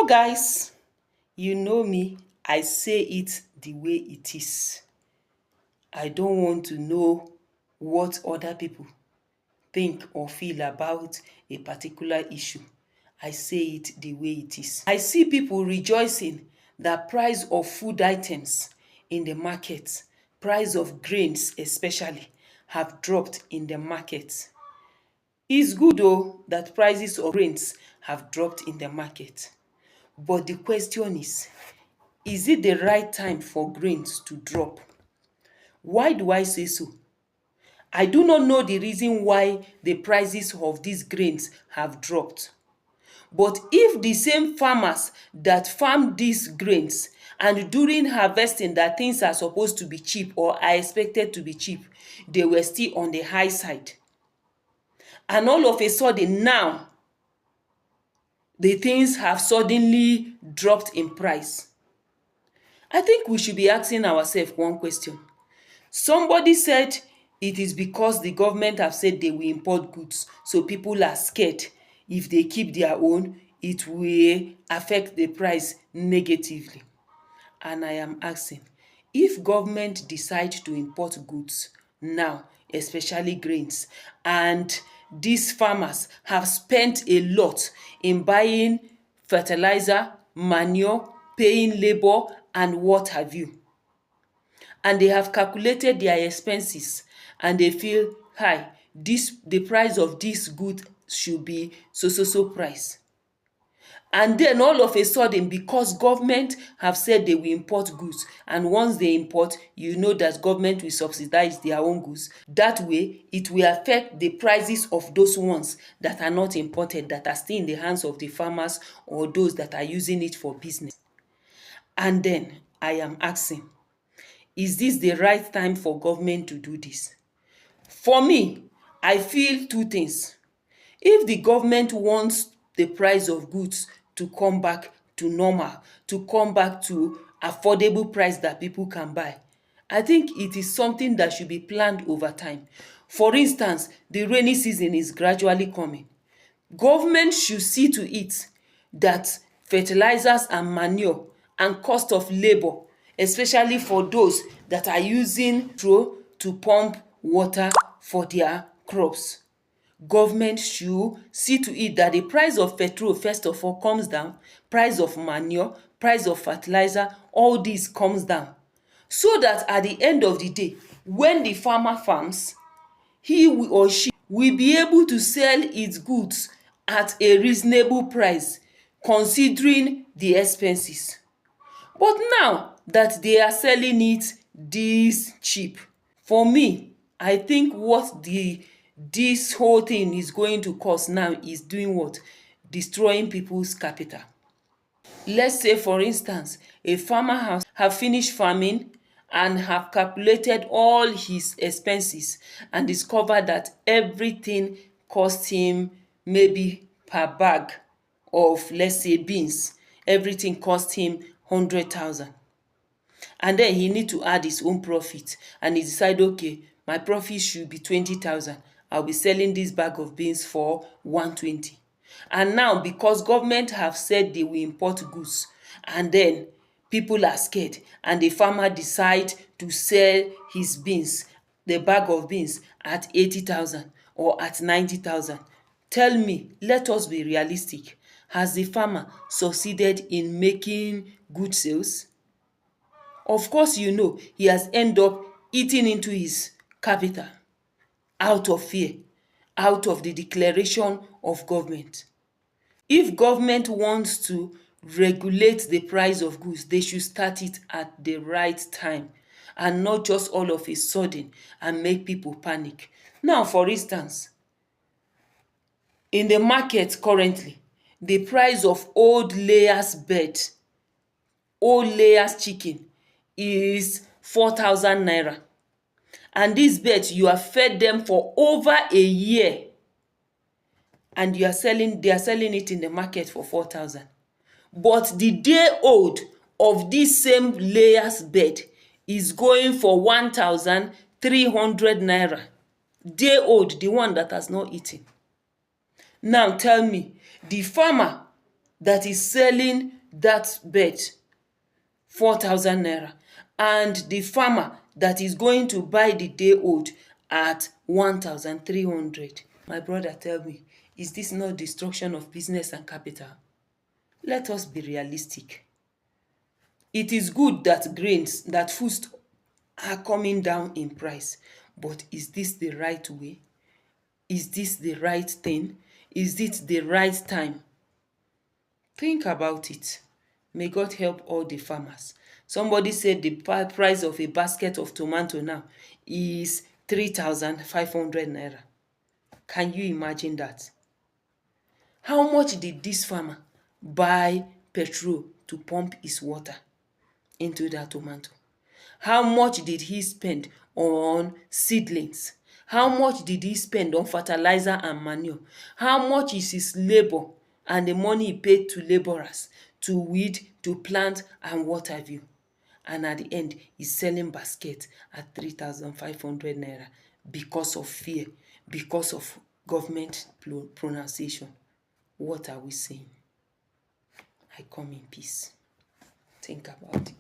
Hello, guys. You know me, I say it the way it is. I don't want to know what other people think or feel about a particular issue. I say it the way it is. I see people rejoicing that price of food items in the market, price of grains especially, have dropped in the market. It's good though that prices of grains have dropped in the market. But the question is it the right time for grains to drop? Why do I say so? I do not know the reason why the prices of these grains have dropped. But if the same farmers that farm these grains and during harvesting that things are supposed to be cheap or are expected to be cheap, they were still on the high side. And all of a sudden now, the things have suddenly dropped in price. I think we should be asking ourselves one question. Somebody said it is because the government have said they will import goods, so people are scared. If they keep their own, it will affect the price negatively. And I am asking, if government decide to import goods now, especially grains, and these farmers have spent a lot in buying fertilizer, manure, paying labor, and what have you, and they have calculated their expenses and they feel hi, the price of this good should be so price, and then all of a sudden, because government have said they will import goods, and once they import, you know that government will subsidize their own goods, that way it will affect the prices of those ones that are not imported, that are still in the hands of the farmers or those that are using it for business. And then I am asking, is this the right time for government to do this? For me, I feel two things. If the government wants the price of goods to come back to normal, to come back to affordable price that people can buy, I think it is something that should be planned over time. For instance, the rainy season is gradually coming. Government should see to it that fertilizers and manure and cost of labor, especially for those that are using to pump water for their crops. Government should see to it that the price of petrol first of all comes down, price of manure, price of fertilizer, all this comes down. So that at the end of the day, when the farmer farms, or she will be able to sell its goods at a reasonable price considering the expenses. But now that they are selling it this cheap, for me, I think what this whole thing is going to cause now is doing what? Destroying people's capital. Let's say, for instance, a farmer have finished farming and have calculated all his expenses and discovered that everything cost him, maybe per bag of, let's say, beans, everything cost him 100,000. And then he need to add his own profit, and he decide, okay, my profit should be 20,000. I'll be selling this bag of beans for 120. And now, because government have said they will import goods, and then people are scared, and the farmer decide to sell his beans, the bag of beans, at 80,000 or at 90,000. Tell me, let us be realistic. Has the farmer succeeded in making good sales? Of course, you know, he has ended up eating into his capital out of fear, out of the declaration of government. If government wants to regulate the price of goods, they should start it at the right time and not just all of a sudden and make people panic. Now, for instance, in the market currently, the price of old layers chicken is 4,000 naira. And this birds, you have fed them for over a year, and they are selling it in the market for 4,000. But the day old of this same layers bed is going for 1,300 naira. Day old, the one that has not eaten. Now tell me, the farmer that is selling that bird 4,000 naira, and the farmer that is going to buy the day old at 1,300. My brother, tell me, is this not destruction of business and capital? Let us be realistic. It is good that foods are coming down in price, but is this the right way? Is this the right thing? Is it the right time? Think about it. May God help all the farmers. Somebody said the price of a basket of tomato now is 3,500 naira. Can you imagine that? How much did this farmer buy petrol to pump his water into that tomato? How much did he spend on seedlings? How much did he spend on fertilizer and manure? How much is his labor and the money he paid to laborers to weed, to plant, and what have you? And at the end, he's selling basket at 3,500 naira because of fear, because of government pronunciation. What are we saying? I come in peace. Think about it.